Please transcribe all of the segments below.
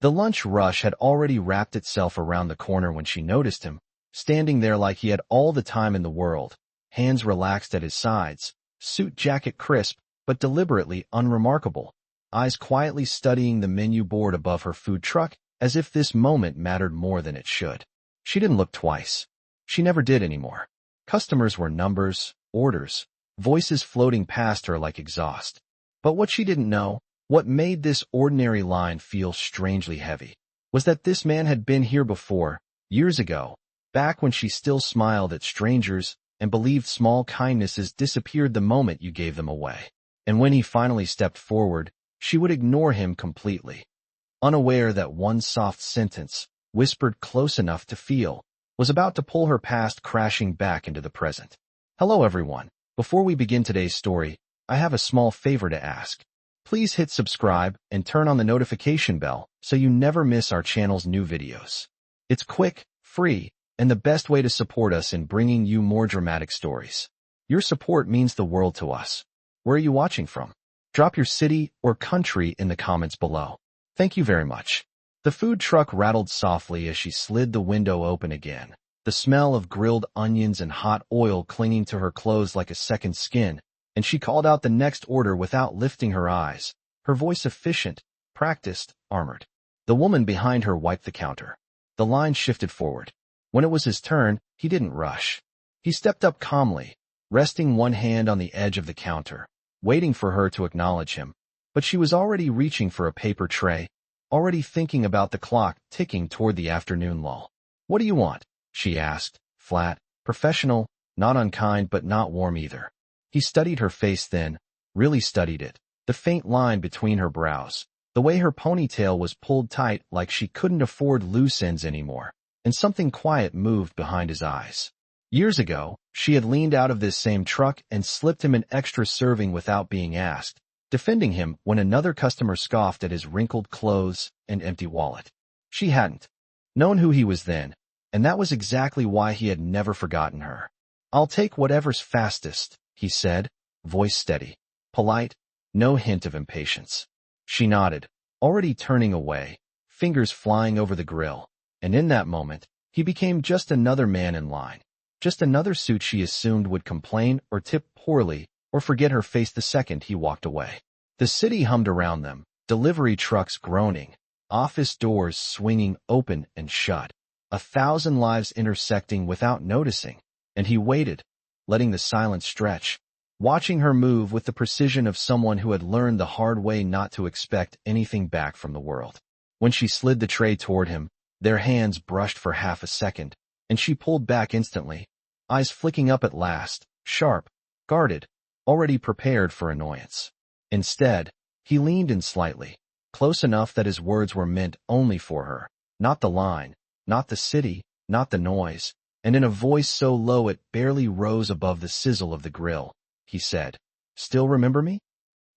The lunch rush had already wrapped itself around the corner when she noticed him, standing there like he had all the time in the world, hands relaxed at his sides, suit jacket crisp but deliberately unremarkable, eyes quietly studying the menu board above her food truck as if this moment mattered more than it should. She didn't look twice. She never did anymore. Customers were numbers, orders, voices floating past her like exhaust. But what she didn't know, what made this ordinary line feel strangely heavy, was that this man had been here before, years ago, back when she still smiled at strangers and believed small kindnesses disappeared the moment you gave them away. And when he finally stepped forward, she would ignore him completely, unaware that one soft sentence, whispered close enough to feel, was about to pull her past crashing back into the present. Hello everyone. Before we begin today's story, I have a small favor to ask. Please hit subscribe and turn on the notification bell so you never miss our channel's new videos. It's quick, free, and the best way to support us in bringing you more dramatic stories. Your support means the world to us. Where are you watching from? Drop your city or country in the comments below. Thank you very much. The food truck rattled softly as she slid the window open again, the smell of grilled onions and hot oil clinging to her clothes like a second skin, and she called out the next order without lifting her eyes, her voice efficient, practiced, armored. The woman behind her wiped the counter. The line shifted forward. When it was his turn, he didn't rush. He stepped up calmly, resting one hand on the edge of the counter, waiting for her to acknowledge him. But she was already reaching for a paper tray, already thinking about the clock ticking toward the afternoon lull. What do you want? She asked, flat, professional, not unkind but not warm either. He studied her face then, really studied it, the faint line between her brows, the way her ponytail was pulled tight like she couldn't afford loose ends anymore, and something quiet moved behind his eyes. Years ago, she had leaned out of this same truck and slipped him an extra serving without being asked, defending him when another customer scoffed at his wrinkled clothes and empty wallet. She hadn't known who he was then, and that was exactly why he had never forgotten her. I'll take whatever's fastest, he said, voice steady, polite, no hint of impatience. She nodded, already turning away, fingers flying over the grill, and in that moment, he became just another man in line, just another suit she assumed would complain or tip poorly or forget her face the second he walked away. The city hummed around them, delivery trucks groaning, office doors swinging open and shut, 1,000 lives intersecting without noticing, and he waited, letting the silence stretch, watching her move with the precision of someone who had learned the hard way not to expect anything back from the world. When she slid the tray toward him, their hands brushed for half a second, and she pulled back instantly, eyes flicking up at last, sharp, guarded, already prepared for annoyance. Instead, he leaned in slightly, close enough that his words were meant only for her, not the line, not the city, not the noise, and in a voice so low it barely rose above the sizzle of the grill, he said, "Still remember me?"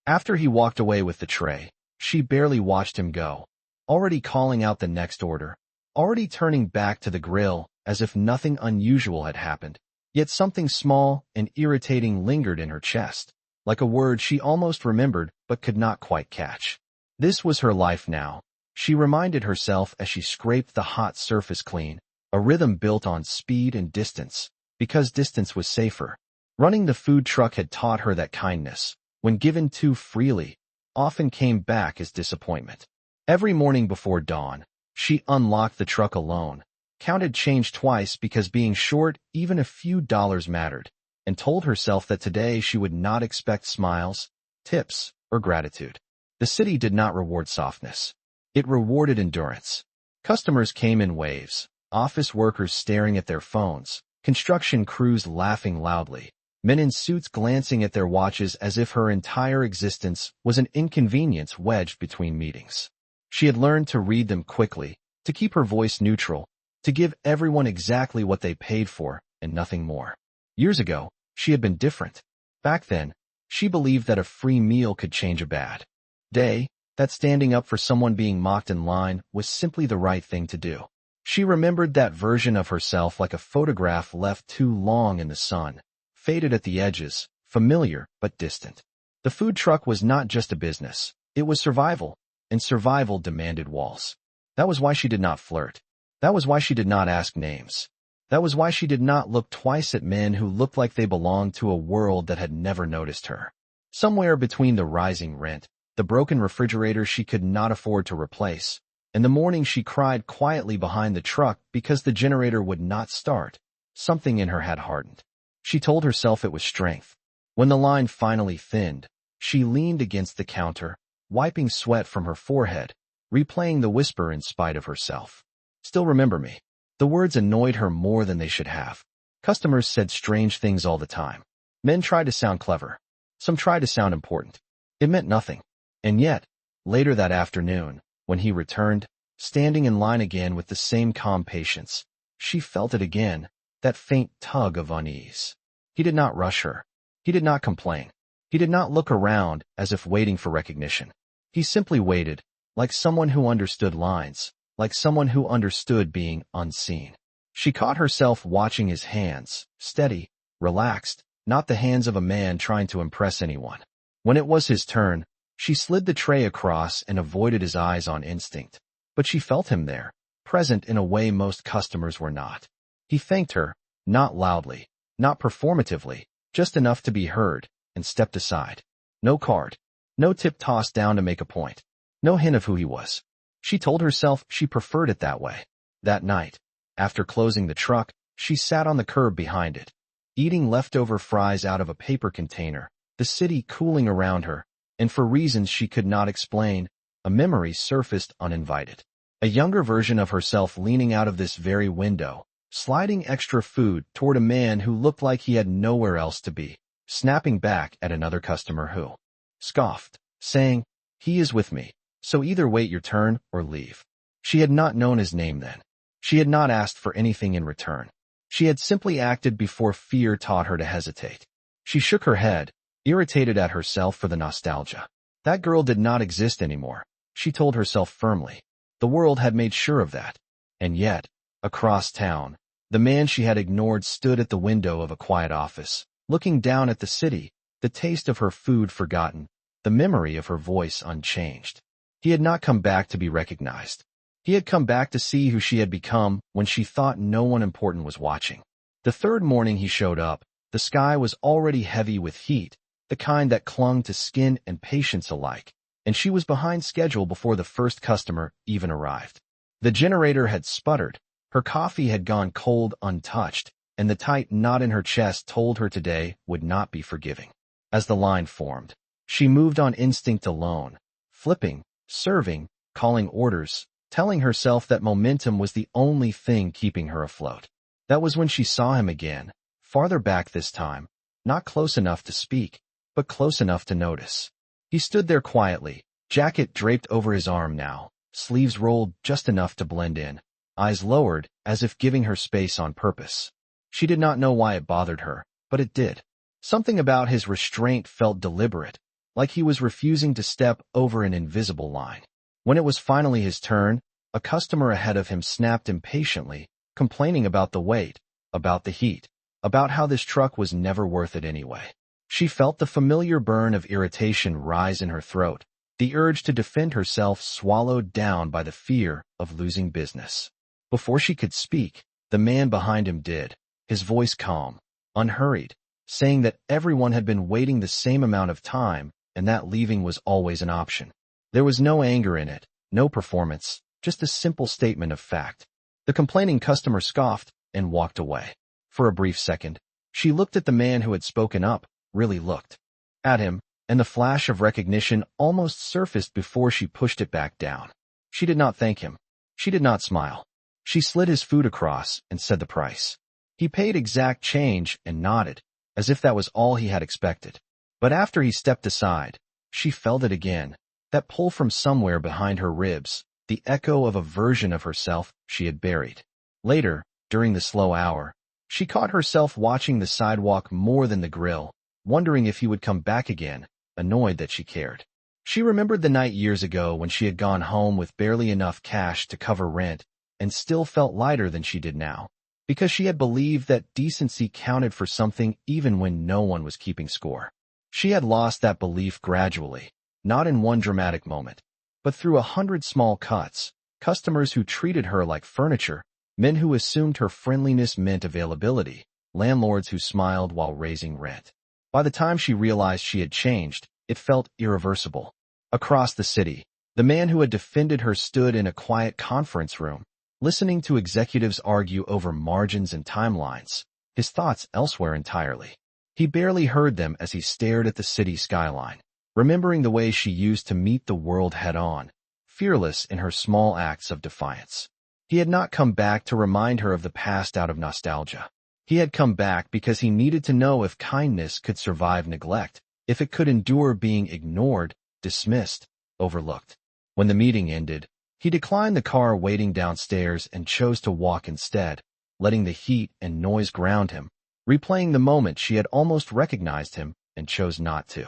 After he walked away with the tray, she barely watched him go, already calling out the next order, already turning back to the grill as if nothing unusual had happened, yet something small and irritating lingered in her chest, like a word she almost remembered but could not quite catch. This was her life now, she reminded herself as she scraped the hot surface clean, a rhythm built on speed and distance, because distance was safer. Running the food truck had taught her that kindness, when given too freely, often came back as disappointment. Every morning before dawn, she unlocked the truck alone, counted change twice because being short even a few dollars mattered, and told herself that today she would not expect smiles, tips, or gratitude. The city did not reward softness. It rewarded endurance. Customers came in waves, office workers staring at their phones, construction crews laughing loudly, men in suits glancing at their watches as if her entire existence was an inconvenience wedged between meetings. She had learned to read them quickly, to keep her voice neutral, to give everyone exactly what they paid for and nothing more. Years ago, she had been different. Back then, she believed that a free meal could change a bad day, that standing up for someone being mocked in line was simply the right thing to do. She remembered that version of herself like a photograph left too long in the sun, faded at the edges, familiar but distant. The food truck was not just a business, it was survival, and survival demanded walls. That was why she did not flirt. That was why she did not ask names. That was why she did not look twice at men who looked like they belonged to a world that had never noticed her. Somewhere between the rising rent, the broken refrigerator she could not afford to replace, and the morning she cried quietly behind the truck because the generator would not start, something in her had hardened. She told herself it was strength. When the line finally thinned, she leaned against the counter, wiping sweat from her forehead, replaying the whisper in spite of herself. Still remember me. The words annoyed her more than they should have. Customers said strange things all the time. Men tried to sound clever. Some tried to sound important. It meant nothing. And yet, later that afternoon, when he returned, standing in line again with the same calm patience, she felt it again, that faint tug of unease. He did not rush her. He did not complain. He did not look around as if waiting for recognition. He simply waited, like someone who understood lines, like someone who understood being unseen. She caught herself watching his hands, steady, relaxed, not the hands of a man trying to impress anyone. When it was his turn, she slid the tray across and avoided his eyes on instinct. But she felt him there, present in a way most customers were not. He thanked her, not loudly, not performatively, just enough to be heard, and stepped aside. No card. No tip tossed down to make a point. No hint of who he was. She told herself she preferred it that way. That night, after closing the truck, she sat on the curb behind it, eating leftover fries out of a paper container, the city cooling around her, and for reasons she could not explain, a memory surfaced uninvited. A younger version of herself leaning out of this very window, sliding extra food toward a man who looked like he had nowhere else to be, snapping back at another customer who scoffed, saying, "He is with me, so either wait your turn or leave." She had not known his name then. She had not asked for anything in return. She had simply acted before fear taught her to hesitate. She shook her head, irritated at herself for the nostalgia. That girl did not exist anymore, she told herself firmly. The world had made sure of that. And yet, across town, the man she had ignored stood at the window of a quiet office, looking down at the city, the taste of her food forgotten, the memory of her voice unchanged. He had not come back to be recognized. He had come back to see who she had become when she thought no one important was watching. The third morning he showed up, the sky was already heavy with heat, the kind that clung to skin and patience alike, and she was behind schedule before the first customer even arrived. The generator had sputtered, her coffee had gone cold untouched, and the tight knot in her chest told her today would not be forgiving. As the line formed, she moved on instinct alone, flipping, serving, calling orders, telling herself that momentum was the only thing keeping her afloat. That was when she saw him again, farther back this time, not close enough to speak, but close enough to notice. He stood there quietly, jacket draped over his arm now, sleeves rolled just enough to blend in, eyes lowered as if giving her space on purpose. She did not know why it bothered her, but it did. Something about his restraint felt deliberate, like he was refusing to step over an invisible line. When it was finally his turn, a customer ahead of him snapped impatiently, complaining about the wait, about the heat, about how this truck was never worth it anyway. She felt the familiar burn of irritation rise in her throat, the urge to defend herself swallowed down by the fear of losing business. Before she could speak, the man behind him did, his voice calm, unhurried, saying that everyone had been waiting the same amount of time and that leaving was always an option. There was no anger in it, no performance, just a simple statement of fact. The complaining customer scoffed and walked away. For a brief second, she looked at the man who had spoken up, really looked at him, and the flash of recognition almost surfaced before she pushed it back down. She did not thank him. She did not smile. She slid his food across and said the price. He paid exact change and nodded, as if that was all he had expected. But after he stepped aside, she felt it again, that pull from somewhere behind her ribs, the echo of a version of herself she had buried. Later, during the slow hour, she caught herself watching the sidewalk more than the grill, wondering if he would come back again, annoyed that she cared. She remembered the night years ago when she had gone home with barely enough cash to cover rent and still felt lighter than she did now, because she had believed that decency counted for something even when no one was keeping score. She had lost that belief gradually, not in one dramatic moment, but through 100 small cuts, Customers who treated her like furniture, men who assumed her friendliness meant availability, landlords who smiled while raising rent. By the time she realized she had changed, it felt irreversible. Across the city, the man who had defended her stood in a quiet conference room, listening to executives argue over margins and timelines, his thoughts elsewhere entirely. He barely heard them as he stared at the city skyline, remembering the way she used to meet the world head-on, fearless in her small acts of defiance. He had not come back to remind her of the past out of nostalgia. He had come back because he needed to know if kindness could survive neglect, if it could endure being ignored, dismissed, overlooked. When the meeting ended, he declined the car waiting downstairs and chose to walk instead, letting the heat and noise ground him, replaying the moment she had almost recognized him and chose not to.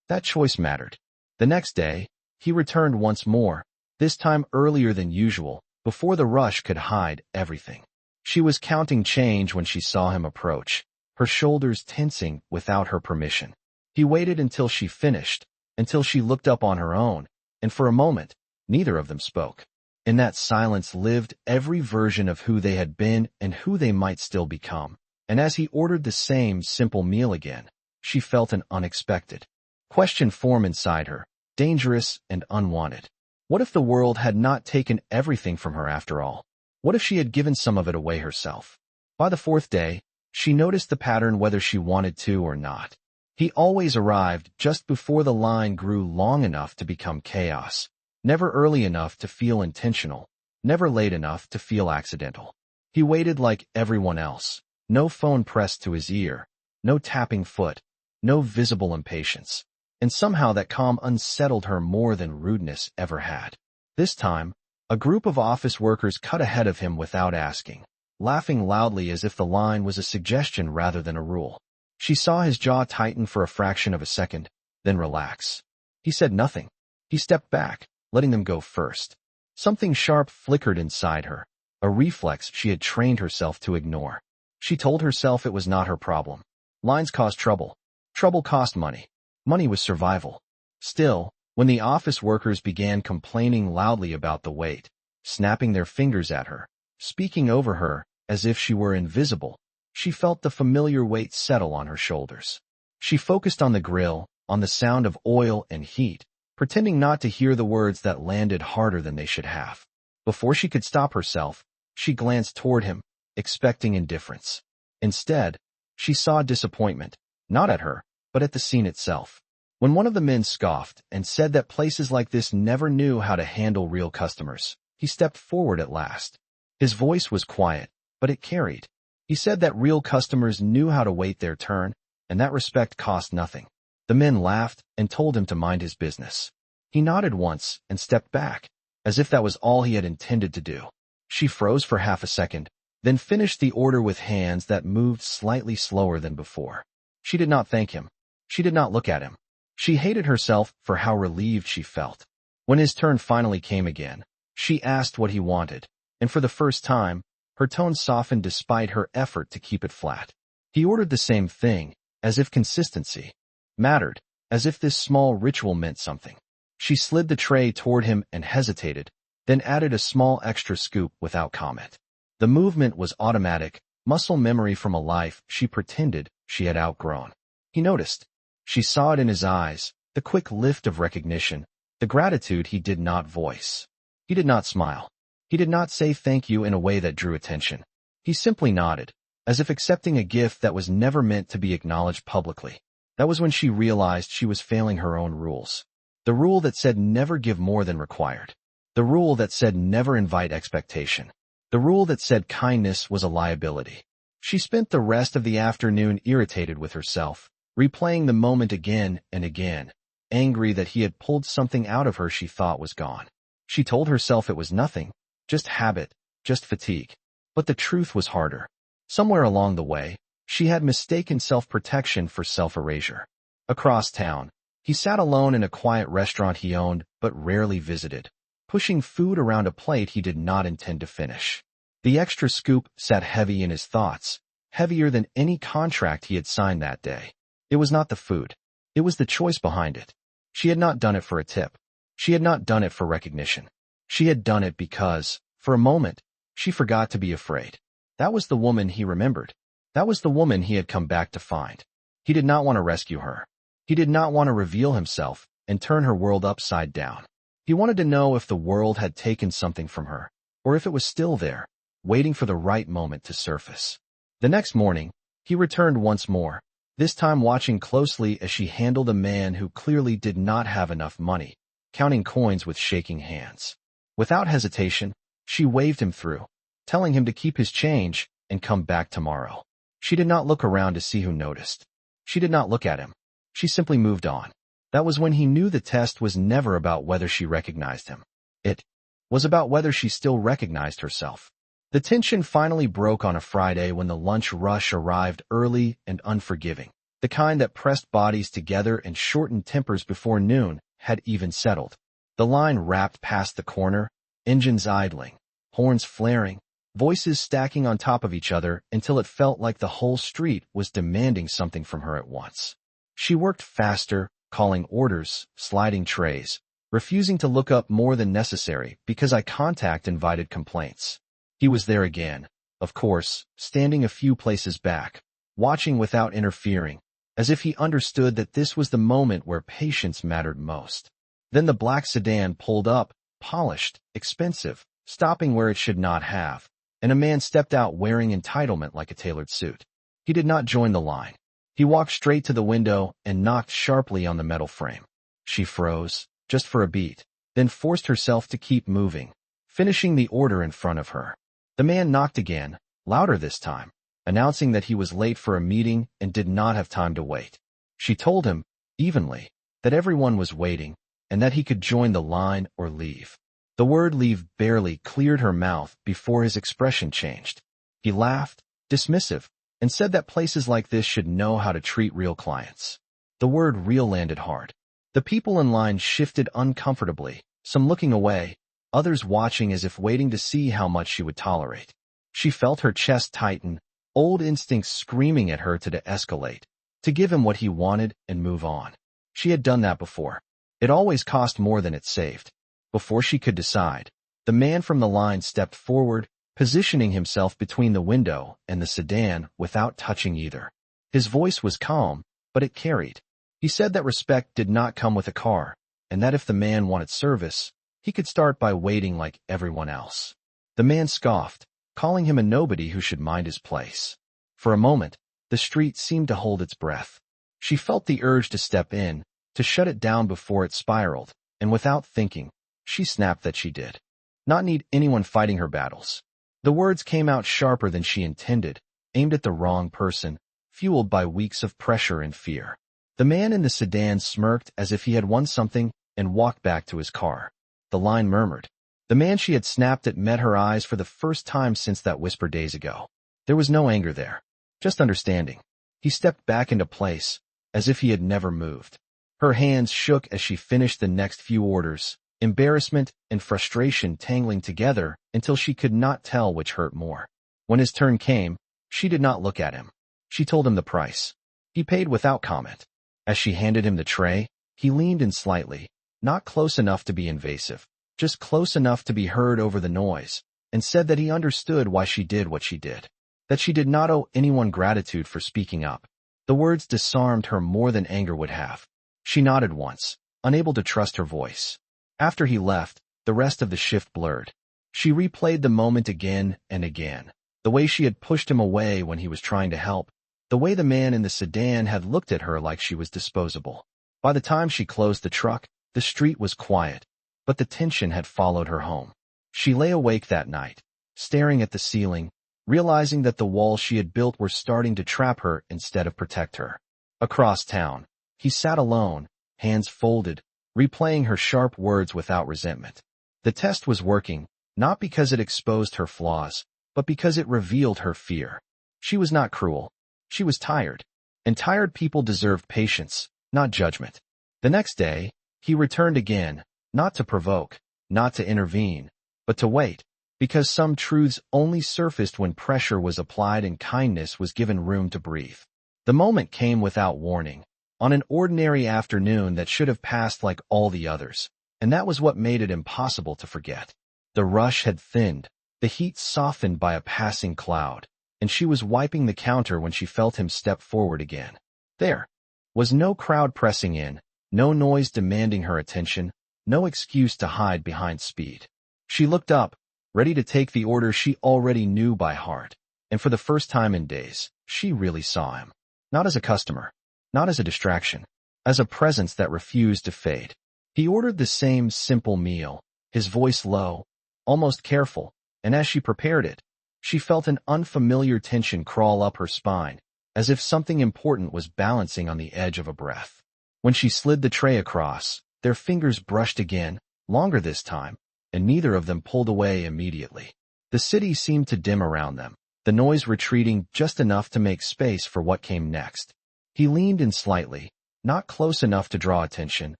That choice mattered. The next day, he returned once more, this time earlier than usual, before the rush could hide everything. She was counting change when she saw him approach, her shoulders tensing without her permission. He waited until she finished, until she looked up on her own, and for a moment, neither of them spoke. In that silence lived every version of who they had been and who they might still become. And as he ordered the same simple meal again, she felt an unexpected question form inside her, dangerous and unwanted. What if the world had not taken everything from her after all? What if she had given some of it away herself? By the fourth day, she noticed the pattern whether she wanted to or not. He always arrived just before the line grew long enough to become chaos, never early enough to feel intentional, never late enough to feel accidental. He waited like everyone else, no phone pressed to his ear, no tapping foot, no visible impatience. And somehow that calm unsettled her more than rudeness ever had. This time, a group of office workers cut ahead of him without asking, laughing loudly as if the line was a suggestion rather than a rule. She saw his jaw tighten for a fraction of a second, then relax. He said nothing. He stepped back, letting them go first. Something sharp flickered inside her, a reflex she had trained herself to ignore. She told herself it was not her problem. Lines caused trouble. Trouble cost money. Money was survival. Still, when the office workers began complaining loudly about the wait, snapping their fingers at her, speaking over her as if she were invisible, she felt the familiar weight settle on her shoulders. She focused on the grill, on the sound of oil and heat, pretending not to hear the words that landed harder than they should have. Before she could stop herself, she glanced toward him, expecting indifference. Instead, she saw disappointment, not at her, but at the scene itself. When one of the men scoffed and said that places like this never knew how to handle real customers, he stepped forward at last. His voice was quiet, but it carried. He said that real customers knew how to wait their turn, and that respect cost nothing. The men laughed and told him to mind his business. He nodded once and stepped back, as if that was all he had intended to do. She froze for half a second, then finished the order with hands that moved slightly slower than before. She did not thank him. She did not look at him. She hated herself for how relieved she felt. When his turn finally came again, she asked what he wanted, and for the first time, her tone softened despite her effort to keep it flat. He ordered the same thing, as if consistency mattered, as if this small ritual meant something. She slid the tray toward him and hesitated, then added a small extra scoop without comment. The movement was automatic, muscle memory from a life she pretended she had outgrown. He noticed. She saw it in his eyes, the quick lift of recognition, the gratitude he did not voice. He did not smile. He did not say thank you in a way that drew attention. He simply nodded, as if accepting a gift that was never meant to be acknowledged publicly. That was when she realized she was failing her own rules. The rule that said never give more than required. The rule that said never invite expectation. The rule that said kindness was a liability. She spent the rest of the afternoon irritated with herself, replaying the moment again and again, angry that he had pulled something out of her she thought was gone. She told herself it was nothing, just habit, just fatigue. But the truth was harder. Somewhere along the way, she had mistaken self-protection for self-erasure. Across town, he sat alone in a quiet restaurant he owned but rarely visited, pushing food around a plate he did not intend to finish. The extra scoop sat heavy in his thoughts, heavier than any contract he had signed that day. It was not the food. It was the choice behind it. She had not done it for a tip. She had not done it for recognition. She had done it because, for a moment, she forgot to be afraid. That was the woman he remembered. That was the woman he had come back to find. He did not want to rescue her. He did not want to reveal himself and turn her world upside down. He wanted to know if the world had taken something from her, or if it was still there, waiting for the right moment to surface. The next morning, he returned once more, this time watching closely as she handled a man who clearly did not have enough money, counting coins with shaking hands. Without hesitation, she waved him through, telling him to keep his change and come back tomorrow. She did not look around to see who noticed. She did not look at him. She simply moved on. That was when he knew the test was never about whether she recognized him. It was about whether she still recognized herself. The tension finally broke on a Friday when the lunch rush arrived early and unforgiving. The kind that pressed bodies together and shortened tempers before noon had even settled. The line wrapped past the corner, engines idling, horns flaring, voices stacking on top of each other until it felt like the whole street was demanding something from her at once. She worked faster, calling orders, sliding trays, refusing to look up more than necessary because eye contact invited complaints. He was there again, of course, standing a few places back, watching without interfering, as if he understood that this was the moment where patience mattered most. Then the black sedan pulled up, polished, expensive, stopping where it should not have, and a man stepped out wearing entitlement like a tailored suit. He did not join the line. He walked straight to the window and knocked sharply on the metal frame. She froze, just for a beat, then forced herself to keep moving, finishing the order in front of her. The man knocked again, louder this time, announcing that he was late for a meeting and did not have time to wait. She told him, evenly, that everyone was waiting, and that he could join the line or leave. The word leave barely cleared her mouth before his expression changed. He laughed, dismissive, and said that places like this should know how to treat real clients. The word real landed hard. The people in line shifted uncomfortably, some looking away, others watching as if waiting to see how much she would tolerate. She felt her chest tighten, old instincts screaming at her to de-escalate, to give him what he wanted and move on. She had done that before. It always cost more than it saved. Before she could decide, the man from the line stepped forward, positioning himself between the window and the sedan without touching either. His voice was calm, but it carried. He said that respect did not come with a car, and that if the man wanted service, he could start by waiting like everyone else. The man scoffed, calling him a nobody who should mind his place. For a moment, the street seemed to hold its breath. She felt the urge to step in, to shut it down before it spiraled, and without thinking, she snapped that she did not need anyone fighting her battles. The words came out sharper than she intended, aimed at the wrong person, fueled by weeks of pressure and fear. The man in the sedan smirked as if he had won something and walked back to his car. The line murmured. The man she had snapped at met her eyes for the first time since that whisper days ago. There was no anger there, just understanding. He stepped back into place, as if he had never moved. Her hands shook as she finished the next few orders, embarrassment and frustration tangling together until she could not tell which hurt more. When his turn came, she did not look at him. She told him the price. He paid without comment. As she handed him the tray, he leaned in slightly, not close enough to be invasive, just close enough to be heard over the noise, and said that he understood why she did what she did, that she did not owe anyone gratitude for speaking up. The words disarmed her more than anger would have. She nodded once, unable to trust her voice. After he left, the rest of the shift blurred. She replayed the moment again and again, the way she had pushed him away when he was trying to help, the way the man in the sedan had looked at her like she was disposable. By the time she closed the truck, the street was quiet, but the tension had followed her home. She lay awake that night, staring at the ceiling, realizing that the walls she had built were starting to trap her instead of protect her. Across town, he sat alone, hands folded, replaying her sharp words without resentment. The test was working, not because it exposed her flaws, but because it revealed her fear. She was not cruel. She was tired. And tired people deserved patience, not judgment. The next day, he returned again, not to provoke, not to intervene, but to wait, because some truths only surfaced when pressure was applied and kindness was given room to breathe. The moment came without warning, on an ordinary afternoon that should have passed like all the others, and that was what made it impossible to forget. The rush had thinned, the heat softened by a passing cloud, and she was wiping the counter when she felt him step forward again. There was no crowd pressing in, no noise demanding her attention, no excuse to hide behind speed. She looked up, ready to take the order she already knew by heart, and for the first time in days, she really saw him. Not as a customer, not as a distraction, as a presence that refused to fade. He ordered the same simple meal, his voice low, almost careful, and as she prepared it, she felt an unfamiliar tension crawl up her spine, as if something important was balancing on the edge of a breath. When she slid the tray across, their fingers brushed again, longer this time, and neither of them pulled away immediately. The city seemed to dim around them, the noise retreating just enough to make space for what came next. He leaned in slightly, not close enough to draw attention,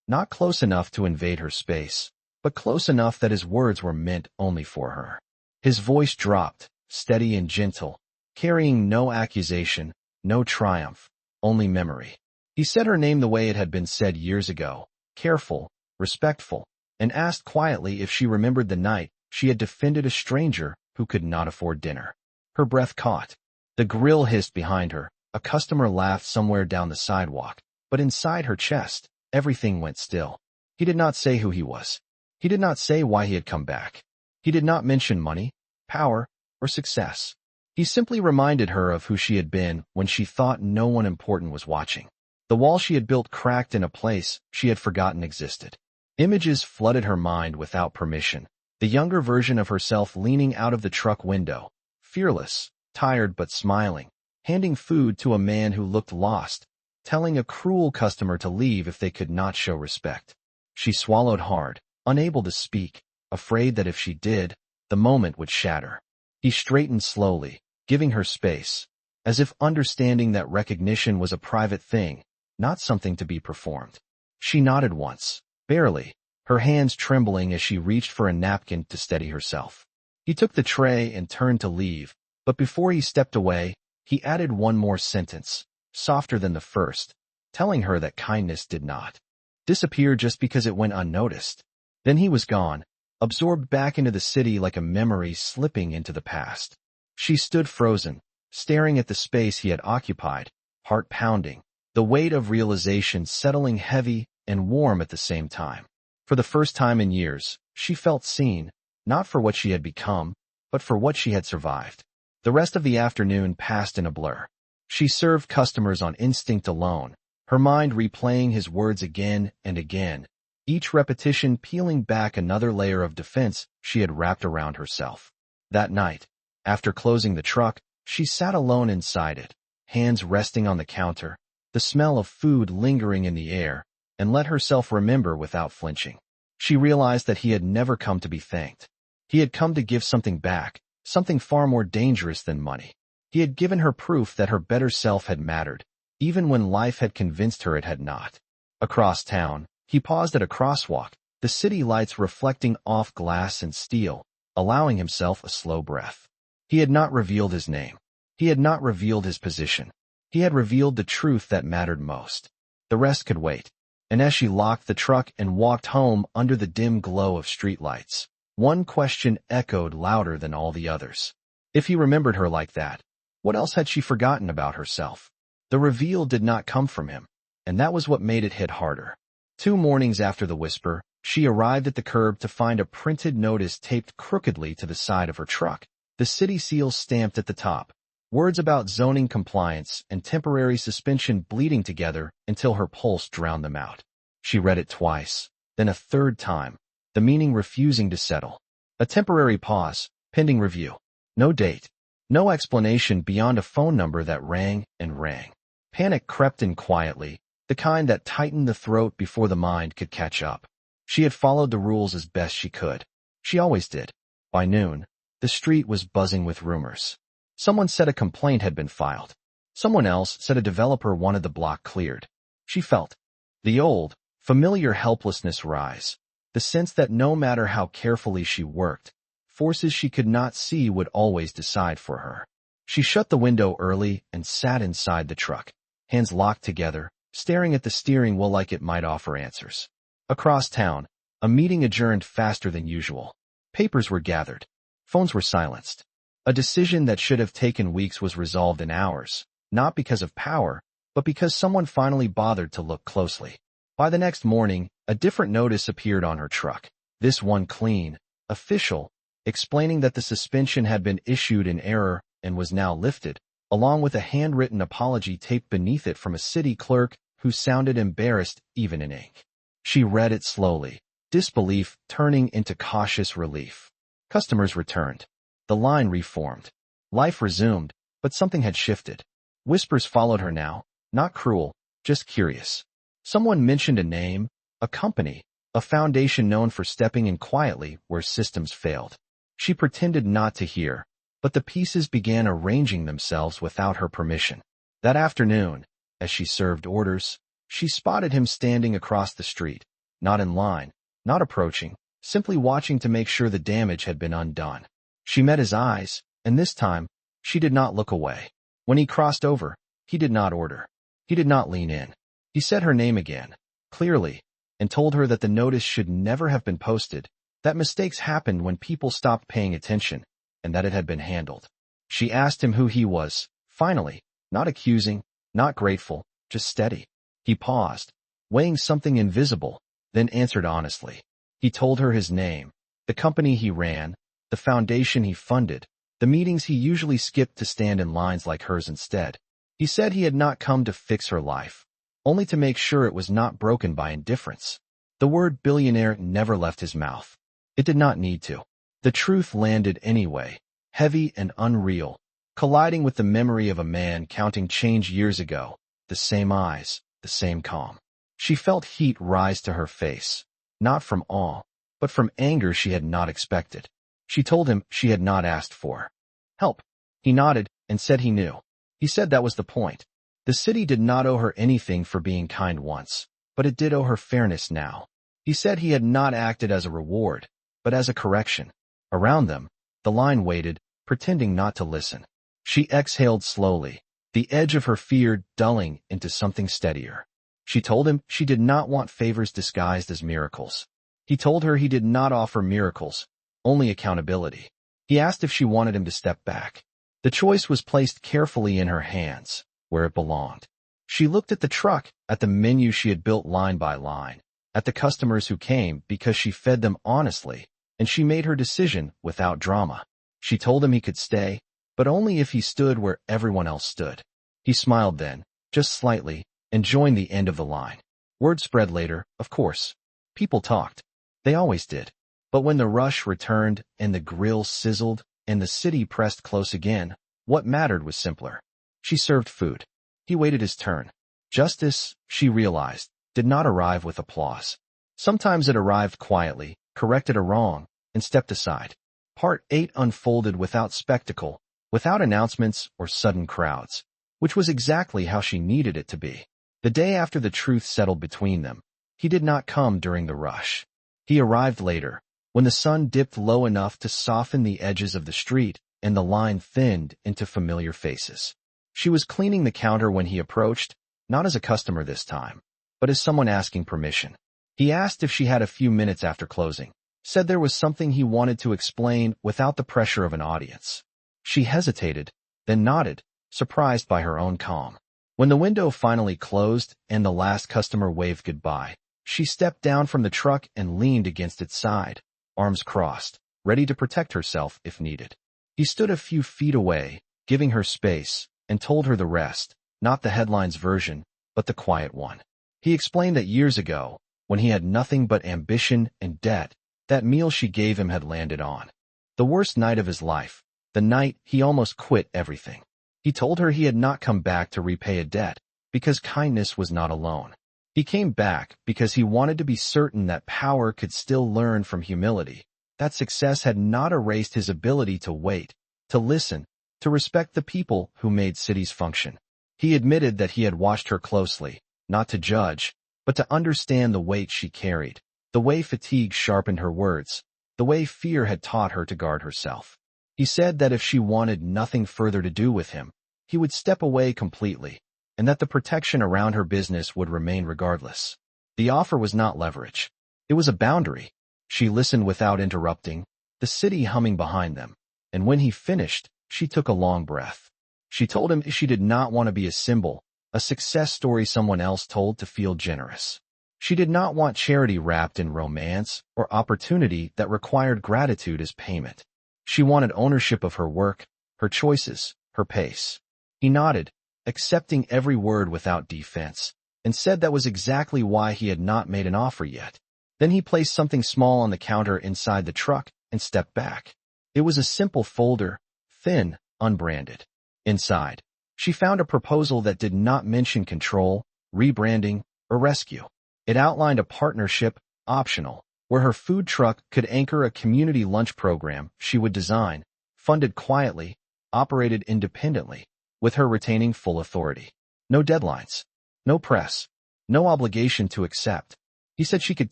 not close enough to invade her space, but close enough that his words were meant only for her. His voice dropped, steady and gentle, carrying no accusation, no triumph, only memory. He said her name the way it had been said years ago, careful, respectful, and asked quietly if she remembered the night she had defended a stranger who could not afford dinner. Her breath caught. The grill hissed behind her. A customer laughed somewhere down the sidewalk, but inside her chest, everything went still. He did not say who he was. He did not say why he had come back. He did not mention money, power, or success. He simply reminded her of who she had been when she thought no one important was watching. The wall she had built cracked in a place she had forgotten existed. Images flooded her mind without permission. The younger version of herself leaning out of the truck window, fearless, tired but smiling, handing food to a man who looked lost, telling a cruel customer to leave if they could not show respect. She swallowed hard, unable to speak, afraid that if she did, the moment would shatter. He straightened slowly, giving her space, as if understanding that recognition was a private thing, not something to be performed. She nodded once, barely, her hands trembling as she reached for a napkin to steady herself. He took the tray and turned to leave, but before he stepped away, he added one more sentence, softer than the first, telling her that kindness did not disappear just because it went unnoticed. Then he was gone, absorbed back into the city like a memory slipping into the past. She stood frozen, staring at the space he had occupied, heart pounding, the weight of realization settling heavy and warm at the same time. For the first time in years, she felt seen, not for what she had become, but for what she had survived. The rest of the afternoon passed in a blur. She served customers on instinct alone, her mind replaying his words again and again, each repetition peeling back another layer of defense she had wrapped around herself. That night, after closing the truck, she sat alone inside it, hands resting on the counter, the smell of food lingering in the air, and let herself remember without flinching. She realized that he had never come to be thanked. He had come to give something back, something far more dangerous than money. He had given her proof that her better self had mattered, even when life had convinced her it had not. Across town, he paused at a crosswalk, the city lights reflecting off glass and steel, allowing himself a slow breath. He had not revealed his name. He had not revealed his position. He had revealed the truth that mattered most. The rest could wait. And as she locked the truck and walked home under the dim glow of streetlights, one question echoed louder than all the others. If he remembered her like that, what else had she forgotten about herself? The reveal did not come from him, and that was what made it hit harder. 2 mornings after the whisper, she arrived at the curb to find a printed notice taped crookedly to the side of her truck, the city seal stamped at the top. Words about zoning compliance and temporary suspension bleeding together until her pulse drowned them out. She read it twice, then a third time, the meaning refusing to settle. A temporary pause, pending review. No date. No explanation beyond a phone number that rang and rang. Panic crept in quietly, the kind that tightened the throat before the mind could catch up. She had followed the rules as best she could. She always did. By noon, the street was buzzing with rumors. Someone said a complaint had been filed. Someone else said a developer wanted the block cleared. She felt the old, familiar helplessness rise, the sense that no matter how carefully she worked, forces she could not see would always decide for her. She shut the window early and sat inside the truck, hands locked together, staring at the steering wheel like it might offer answers. Across town, a meeting adjourned faster than usual. Papers were gathered. Phones were silenced. A decision that should have taken weeks was resolved in hours, not because of power, but because someone finally bothered to look closely. By the next morning, a different notice appeared on her truck. This one clean, official, explaining that the suspension had been issued in error and was now lifted, along with a handwritten apology taped beneath it from a city clerk who sounded embarrassed even in ink. She read it slowly, disbelief turning into cautious relief. Customers returned. The line reformed. Life resumed, but something had shifted. Whispers followed her now, not cruel, just curious. Someone mentioned a name, a company, a foundation known for stepping in quietly where systems failed. She pretended not to hear, but the pieces began arranging themselves without her permission. That afternoon, as she served orders, she spotted him standing across the street, not in line, not approaching, simply watching to make sure the damage had been undone. She met his eyes, and this time, she did not look away. When he crossed over, he did not order. He did not lean in. He said her name again, clearly, and told her that the notice should never have been posted, that mistakes happened when people stopped paying attention, and that it had been handled. She asked him who he was, finally, not accusing, not grateful, just steady. He paused, weighing something invisible, then answered honestly. He told her his name, the company he ran, the foundation he funded, the meetings he usually skipped to stand in lines like hers instead. He said he had not come to fix her life, only to make sure it was not broken by indifference. The word billionaire never left his mouth. It did not need to. The truth landed anyway, heavy and unreal, colliding with the memory of a man counting change years ago, the same eyes, the same calm. She felt heat rise to her face, not from awe, but from anger she had not expected. She told him she had not asked for help. He nodded and said he knew. He said that was the point. The city did not owe her anything for being kind once, but it did owe her fairness now. He said he had not acted as a reward, but as a correction. Around them, the line waited, pretending not to listen. She exhaled slowly, the edge of her fear dulling into something steadier. She told him she did not want favors disguised as miracles. He told her he did not offer miracles, only accountability. He asked if she wanted him to step back. The choice was placed carefully in her hands, where it belonged. She looked at the truck, at the menu she had built line by line, at the customers who came because she fed them honestly, and she made her decision without drama. She told him he could stay, but only if he stood where everyone else stood. He smiled then, just slightly, and joined the end of the line. Word spread later, of course. People talked. They always did. But when the rush returned, and the grill sizzled, and the city pressed close again, what mattered was simpler. She served food. He waited his turn. Justice, she realized, did not arrive with applause. Sometimes it arrived quietly, corrected a wrong, and stepped aside. Part 8 unfolded without spectacle, without announcements or sudden crowds, which was exactly how she needed it to be. The day after the truth settled between them, he did not come during the rush. He arrived later, when the sun dipped low enough to soften the edges of the street and the line thinned into familiar faces. She was cleaning the counter when he approached, not as a customer this time, but as someone asking permission. He asked if she had a few minutes after closing, said there was something he wanted to explain without the pressure of an audience. She hesitated, then nodded, surprised by her own calm. When the window finally closed and the last customer waved goodbye, she stepped down from the truck and leaned against its side, arms crossed, ready to protect herself if needed. He stood a few feet away, giving her space, and told her the rest, not the headlines version, but the quiet one. He explained that years ago, when he had nothing but ambition and debt, that meal she gave him had landed on the worst night of his life, the night he almost quit everything. He told her he had not come back to repay a debt, because kindness was not alone. He came back because he wanted to be certain that power could still learn from humility, that success had not erased his ability to wait, to listen, to respect the people who made cities function. He admitted that he had watched her closely, not to judge, but to understand the weight she carried, the way fatigue sharpened her words, the way fear had taught her to guard herself. He said that if she wanted nothing further to do with him, he would step away completely, and that the protection around her business would remain regardless. The offer was not leverage. It was a boundary. She listened without interrupting, the city humming behind them, and when he finished, she took a long breath. She told him she did not want to be a symbol, a success story someone else told to feel generous. She did not want charity wrapped in romance or opportunity that required gratitude as payment. She wanted ownership of her work, her choices, her pace. He nodded, accepting every word without defense, and said that was exactly why he had not made an offer yet. Then he placed something small on the counter inside the truck and stepped back. It was a simple folder, thin, unbranded. Inside, she found a proposal that did not mention control, rebranding, or rescue. It outlined a partnership, optional, where her food truck could anchor a community lunch program she would design, funded quietly, operated independently, with her retaining full authority. No deadlines, no press, no obligation to accept. He said she could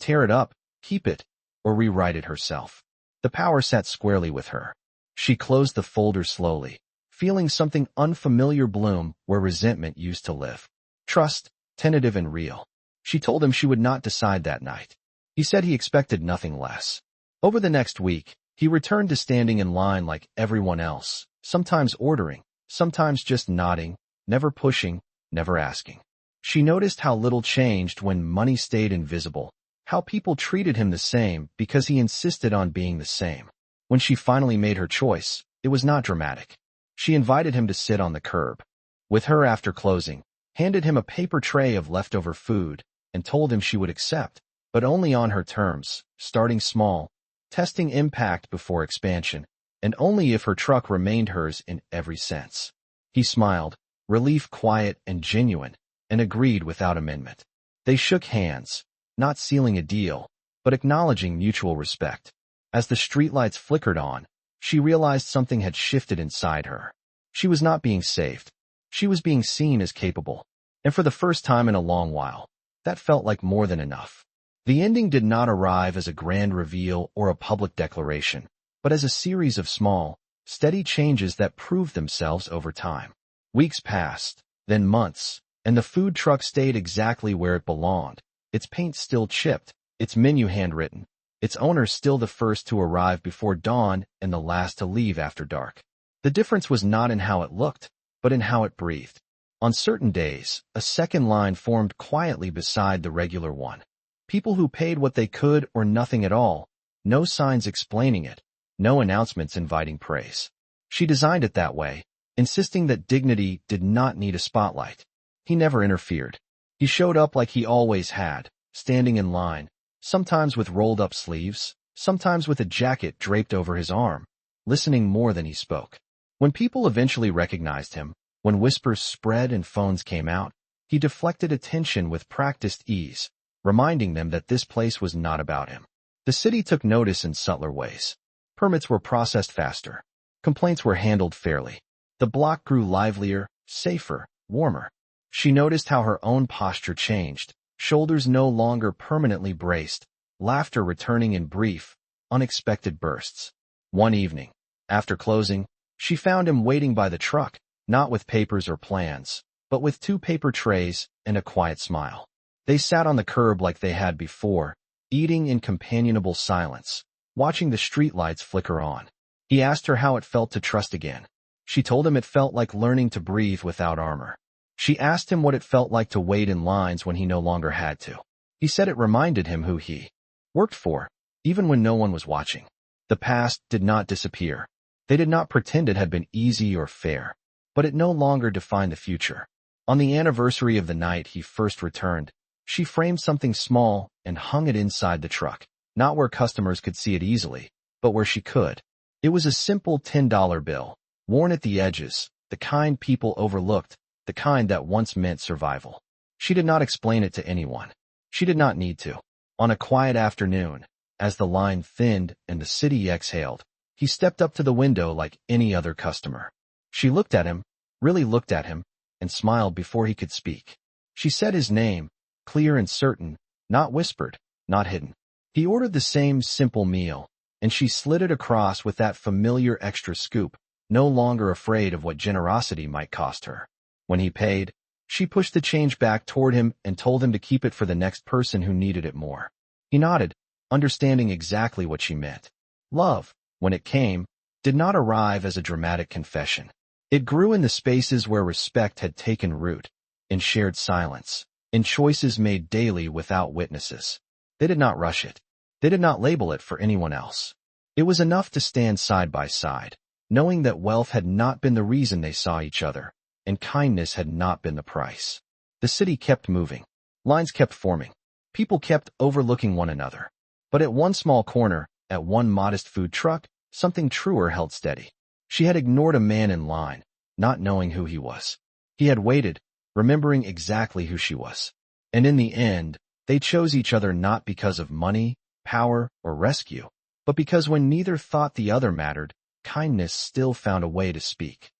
tear it up, keep it, or rewrite it herself. The power sat squarely with her. She closed the folder slowly, feeling something unfamiliar bloom where resentment used to live. Trust, tentative and real. She told him she would not decide that night. He said he expected nothing less. Over the next week, he returned to standing in line like everyone else, sometimes ordering, sometimes just nodding, never pushing, never asking. She noticed how little changed when money stayed invisible, how people treated him the same because he insisted on being the same. When she finally made her choice, it was not dramatic. She invited him to sit on the curb with her after closing, handed him a paper tray of leftover food, and told him she would accept, but only on her terms, starting small, testing impact before expansion, and only if her truck remained hers in every sense. He smiled, relief quiet and genuine, and agreed without amendment. They shook hands, not sealing a deal, but acknowledging mutual respect. As the streetlights flickered on, she realized something had shifted inside her. She was not being saved. She was being seen as capable. And for the first time in a long while, that felt like more than enough. The ending did not arrive as a grand reveal or a public declaration, but as a series of small, steady changes that proved themselves over time. Weeks passed, then months, and the food truck stayed exactly where it belonged, its paint still chipped, its menu handwritten, its owner still the first to arrive before dawn and the last to leave after dark. The difference was not in how it looked, but in how it breathed. On certain days, a second line formed quietly beside the regular one. People who paid what they could or nothing at all, no signs explaining it, no announcements inviting praise. She designed it that way, insisting that dignity did not need a spotlight. He never interfered. He showed up like he always had, standing in line, sometimes with rolled-up sleeves, sometimes with a jacket draped over his arm, listening more than he spoke. When people eventually recognized him, when whispers spread and phones came out, he deflected attention with practiced ease, reminding them that this place was not about him. The city took notice in subtler ways. Permits were processed faster. Complaints were handled fairly. The block grew livelier, safer, warmer. She noticed how her own posture changed, shoulders no longer permanently braced, laughter returning in brief, unexpected bursts. One evening, after closing, she found him waiting by the truck, not with papers or plans, but with 2 paper trays and a quiet smile. They sat on the curb like they had before, eating in companionable silence, watching the streetlights flicker on. He asked her how it felt to trust again. She told him it felt like learning to breathe without armor. She asked him what it felt like to wait in lines when he no longer had to. He said it reminded him who he worked for, even when no one was watching. The past did not disappear. They did not pretend it had been easy or fair, but it no longer defined the future. On the anniversary of the night he first returned, she framed something small and hung it inside the truck, not where customers could see it easily, but where she could. It was a simple $10 bill, worn at the edges, the kind people overlooked, the kind that once meant survival. She did not explain it to anyone. She did not need to. On a quiet afternoon, as the line thinned and the city exhaled, he stepped up to the window like any other customer. She looked at him, really looked at him, and smiled before he could speak. She said his name, clear and certain, not whispered, not hidden. He ordered the same simple meal, and she slid it across with that familiar extra scoop, no longer afraid of what generosity might cost her. When he paid, she pushed the change back toward him and told him to keep it for the next person who needed it more. He nodded, understanding exactly what she meant. Love, when it came, did not arrive as a dramatic confession. It grew in the spaces where respect had taken root, in shared silence, in choices made daily without witnesses. They did not rush it. They did not label it for anyone else. It was enough to stand side by side, knowing that wealth had not been the reason they saw each other, and kindness had not been the price. The city kept moving. Lines kept forming. People kept overlooking one another. But at one small corner, at one modest food truck, something truer held steady. She had ignored a man in line, not knowing who he was. He had waited, remembering exactly who she was. And in the end, they chose each other not because of money, power, or rescue, but because when neither thought the other mattered, kindness still found a way to speak.